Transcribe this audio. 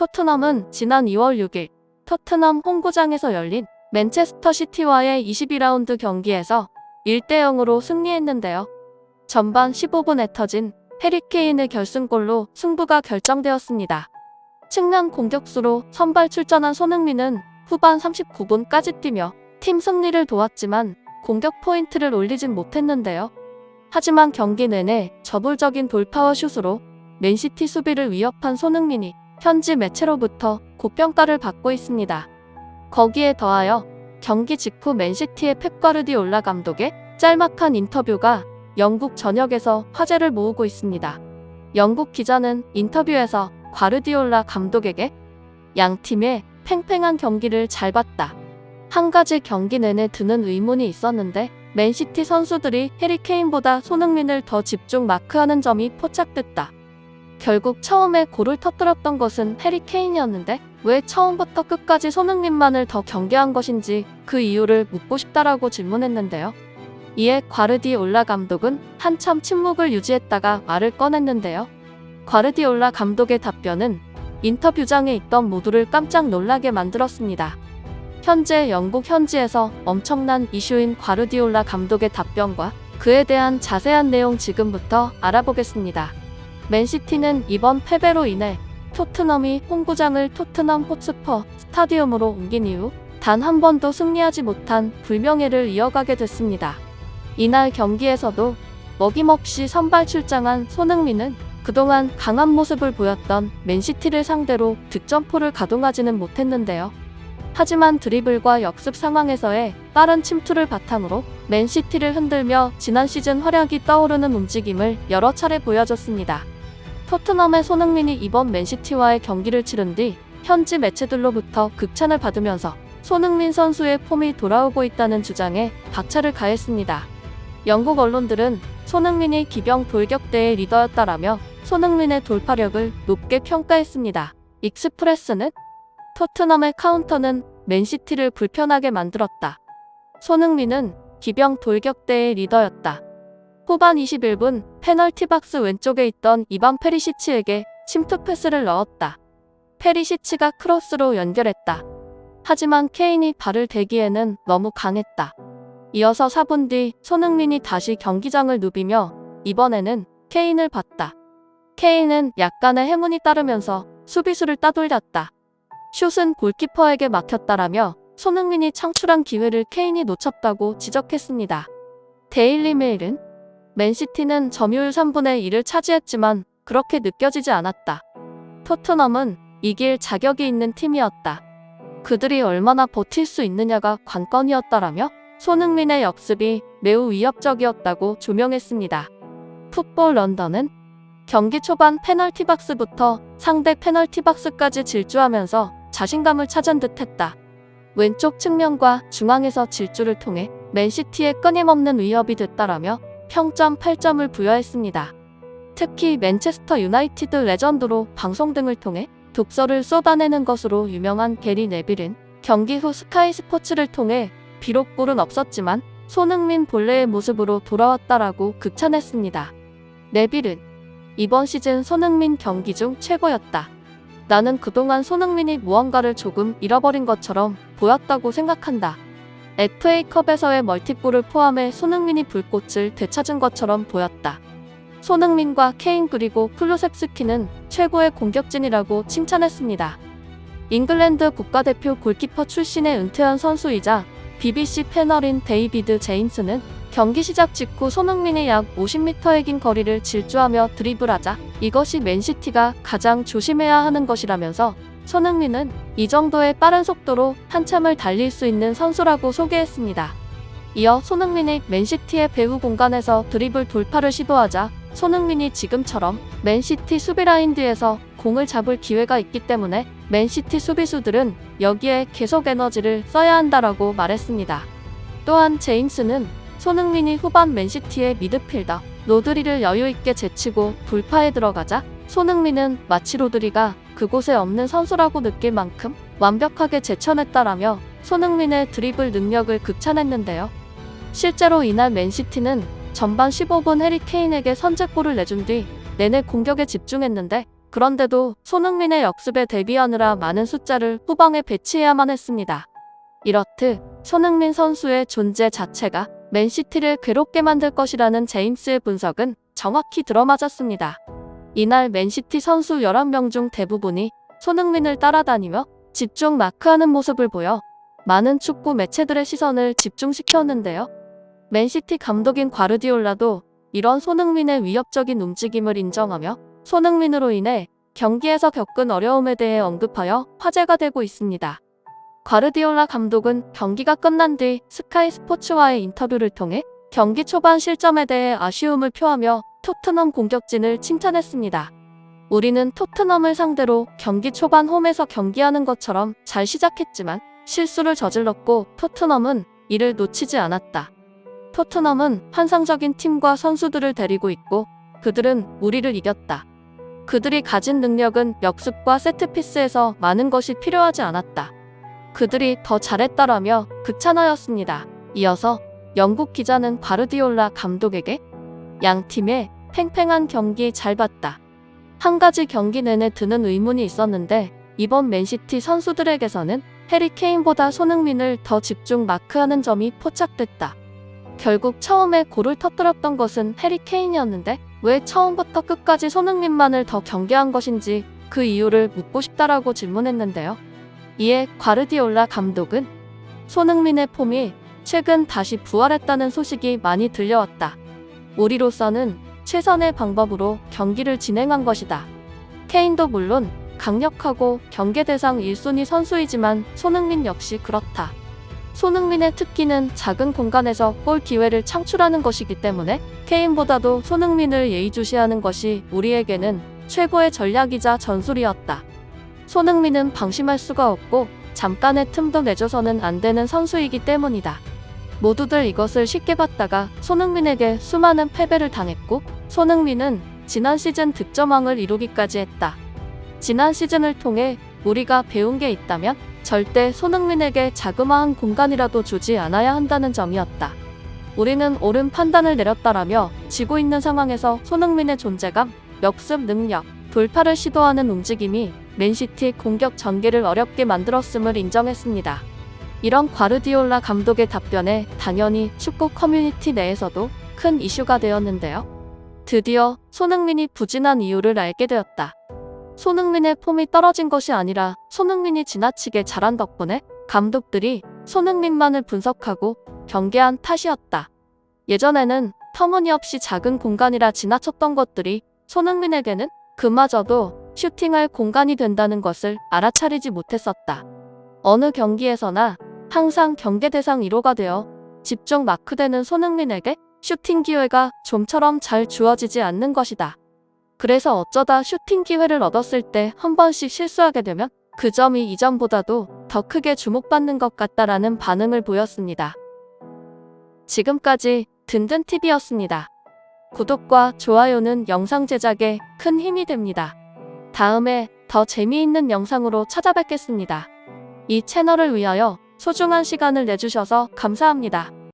토트넘은 지난 2월 6일 토트넘 홈구장에서 열린 맨체스터 시티와의 22라운드 경기에서 1대0으로 승리했는데요. 전반 15분에 터진 해리 케인의 결승골로 승부가 결정되었습니다. 측면 공격수로 선발 출전한 손흥민은 후반 39분까지 뛰며 팀 승리를 도왔지만 공격 포인트를 올리진 못했는데요. 하지만 경기 내내 저돌적인 돌파와 슛으로 맨시티 수비를 위협한 손흥민이 현지 매체로부터 고평가를 받고 있습니다. 거기에 더하여 경기 직후 맨시티의 펩 과르디올라 감독의 짤막한 인터뷰가 영국 전역에서 화제를 모으고 있습니다. 영국 기자는 인터뷰에서 과르디올라 감독에게 양 팀의 팽팽한 경기를 잘 봤다. 한 가지 경기 내내 드는 의문이 있었는데 맨시티 선수들이 해리 케인보다 손흥민을 더 집중 마크하는 점이 포착됐다. 결국 처음에 골을 터뜨렸던 것은 해리 케인이었는데 왜 처음부터 끝까지 손흥민만을 더 경계한 것인지 그 이유를 묻고 싶다라고 질문했는데요. 이에 과르디올라 감독은 한참 침묵을 유지했다가 말을 꺼냈는데요. 과르디올라 감독의 답변은 인터뷰장에 있던 모두를 깜짝 놀라게 만들었습니다. 현재 영국 현지에서 엄청난 이슈인 과르디올라 감독의 답변과 그에 대한 자세한 내용 지금부터 알아보겠습니다. 맨시티는 이번 패배로 인해 토트넘이 홈구장을 토트넘 호츠퍼 스타디움으로 옮긴 이후 단 한 번도 승리하지 못한 불명예를 이어가게 됐습니다. 이날 경기에서도 먹임없이 선발 출장한 손흥민은 그동안 강한 모습을 보였던 맨시티를 상대로 득점포를 가동하지는 못했는데요. 하지만 드리블과 역습 상황에서의 빠른 침투를 바탕으로 맨시티를 흔들며 지난 시즌 활약이 떠오르는 움직임을 여러 차례 보여줬습니다. 토트넘의 손흥민이 이번 맨시티와의 경기를 치른 뒤 현지 매체들로부터 극찬을 받으면서 손흥민 선수의 폼이 돌아오고 있다는 주장에 박차를 가했습니다. 영국 언론들은 손흥민이 기병 돌격대의 리더였다라며 손흥민의 돌파력을 높게 평가했습니다. 익스프레스는 토트넘의 카운터는 맨시티를 불편하게 만들었다. 손흥민은 기병 돌격대의 리더였다. 후반 21분 페널티 박스 왼쪽에 있던 이반 페리시치에게 침투 패스를 넣었다. 페리시치가 크로스로 연결했다. 하지만 케인이 발을 대기에는 너무 강했다. 이어서 4분 뒤 손흥민이 다시 경기장을 누비며 이번에는 케인을 봤다. 케인은 약간의 행운이 따르면서 수비수를 따돌렸다. 슛은 골키퍼에게 막혔다라며 손흥민이 창출한 기회를 케인이 놓쳤다고 지적했습니다. 데일리 메일은 맨시티는 점유율 3분의 1을 차지했지만 그렇게 느껴지지 않았다. 토트넘은 이길 자격이 있는 팀이었다. 그들이 얼마나 버틸 수 있느냐가 관건이었다라며 손흥민의 역습이 매우 위협적이었다고 조명했습니다. 풋볼 런던은 경기 초반 페널티 박스부터 상대 페널티 박스까지 질주하면서 자신감을 찾은 듯했다. 왼쪽 측면과 중앙에서 질주를 통해 맨시티에 끊임없는 위협이 됐다라며 평점 8점을 부여했습니다. 특히 맨체스터 유나이티드 레전드로 방송 등을 통해 독설을 쏟아내는 것으로 유명한 게리 네빌은 경기 후 스카이 스포츠를 통해 비록 골은 없었지만 손흥민 본래의 모습으로 돌아왔다라고 극찬했습니다. 네빌은 이번 시즌 손흥민 경기 중 최고였다. 나는 그동안 손흥민이 무언가를 조금 잃어버린 것처럼 보였다고 생각한다. FA컵에서의 멀티골을 포함해 손흥민이 불꽃을 되찾은 것처럼 보였다. 손흥민과 케인 그리고 클루셉스키는 최고의 공격진이라고 칭찬했습니다. 잉글랜드 국가대표 골키퍼 출신의 은퇴한 선수이자 BBC 패널인 데이비드 제임스는 경기 시작 직후 손흥민이 약 50m의 긴 거리를 질주하며 드리블하자 이것이 맨시티가 가장 조심해야 하는 것이라면서 손흥민은 이 정도의 빠른 속도로 한참을 달릴 수 있는 선수라고 소개했습니다. 이어 손흥민이 맨시티의 배후 공간에서 드리블 돌파를 시도하자 손흥민이 지금처럼 맨시티 수비 라인 뒤에서 공을 잡을 기회가 있기 때문에 맨시티 수비수들은 여기에 계속 에너지를 써야 한다라고 말했습니다. 또한 제임스는 손흥민이 후반 맨시티의 미드필더 로드리를 여유있게 제치고 돌파에 들어가자 손흥민은 마치 로드리가 그곳에 없는 선수라고 느낄 만큼 완벽하게 제쳐냈다라며 손흥민의 드리블 능력을 극찬했는데요. 실제로 이날 맨시티는 전반 15분 해리 케인에게 선제골을 내준 뒤 내내 공격에 집중했는데 그런데도 손흥민의 역습에 대비하느라 많은 숫자를 후방에 배치해야만 했습니다. 이렇듯 손흥민 선수의 존재 자체가 맨시티를 괴롭게 만들 것이라는 제임스의 분석은 정확히 들어맞았습니다. 이날 맨시티 선수 11명 중 대부분이 손흥민을 따라다니며 집중 마크하는 모습을 보여 많은 축구 매체들의 시선을 집중시켰는데요. 맨시티 감독인 과르디올라도 이런 손흥민의 위협적인 움직임을 인정하며 손흥민으로 인해 경기에서 겪은 어려움에 대해 언급하여 화제가 되고 있습니다. 과르디올라 감독은 경기가 끝난 뒤 스카이 스포츠와의 인터뷰를 통해 경기 초반 실점에 대해 아쉬움을 표하며 토트넘 공격진을 칭찬했습니다. 우리는 토트넘을 상대로 경기 초반 홈에서 경기하는 것처럼 잘 시작했지만 실수를 저질렀고 토트넘은 이를 놓치지 않았다. 토트넘은 환상적인 팀과 선수들을 데리고 있고 그들은 우리를 이겼다. 그들이 가진 능력은 역습과 세트피스에서 많은 것이 필요하지 않았다. 그들이 더 잘했다라며 극찬하였습니다. 이어서 영국 기자는 과르디올라 감독에게 양 팀의 팽팽한 경기 잘 봤다. 한 가지 경기 내내 드는 의문이 있었는데 이번 맨시티 선수들에게서는 해리 케인보다 손흥민을 더 집중 마크하는 점이 포착됐다. 결국 처음에 골을 터뜨렸던 것은 해리 케인이었는데 왜 처음부터 끝까지 손흥민만을 더 경계한 것인지 그 이유를 묻고 싶다라고 질문했는데요. 이에 과르디올라 감독은 손흥민의 폼이 최근 다시 부활했다는 소식이 많이 들려왔다. 우리로서는 최선의 방법으로 경기를 진행한 것이다. 케인도 물론 강력하고 경계 대상 1순위 선수이지만 손흥민 역시 그렇다. 손흥민의 특기는 작은 공간에서 골 기회를 창출하는 것이기 때문에 케인보다도 손흥민을 예의주시하는 것이 우리에게는 최고의 전략이자 전술이었다. 손흥민은 방심할 수가 없고 잠깐의 틈도 내줘서는 안 되는 선수이기 때문이다. 모두들 이것을 쉽게 봤다가 손흥민에게 수많은 패배를 당했고 손흥민은 지난 시즌 득점왕을 이루기까지 했다. 지난 시즌을 통해 우리가 배운 게 있다면 절대 손흥민에게 자그마한 공간이라도 주지 않아야 한다는 점이었다. 우리는 옳은 판단을 내렸다라며 지고 있는 상황에서 손흥민의 존재감, 역습 능력, 돌파를 시도하는 움직임이 맨시티 공격 전개를 어렵게 만들었음을 인정했습니다. 이런 과르디올라 감독의 답변에 당연히 축구 커뮤니티 내에서도 큰 이슈가 되었는데요. 드디어 손흥민이 부진한 이유를 알게 되었다. 손흥민의 폼이 떨어진 것이 아니라 손흥민이 지나치게 잘한 덕분에 감독들이 손흥민만을 분석하고 경계한 탓이었다. 예전에는 터무니없이 작은 공간이라 지나쳤던 것들이 손흥민에게는 그마저도 슈팅할 공간이 된다는 것을 알아차리지 못했었다. 어느 경기에서나 항상 경계 대상 1호가 되어 집중 마크되는 손흥민에게 슈팅 기회가 좀처럼 잘 주어지지 않는 것이다. 그래서 어쩌다 슈팅 기회를 얻었을 때 한 번씩 실수하게 되면 그 점이 이전보다도 더 크게 주목받는 것 같다라는 반응을 보였습니다. 지금까지 든든TV였습니다. 구독과 좋아요는 영상 제작에 큰 힘이 됩니다. 다음에 더 재미있는 영상으로 찾아뵙겠습니다. 이 채널을 위하여 소중한 시간을 내주셔서 감사합니다.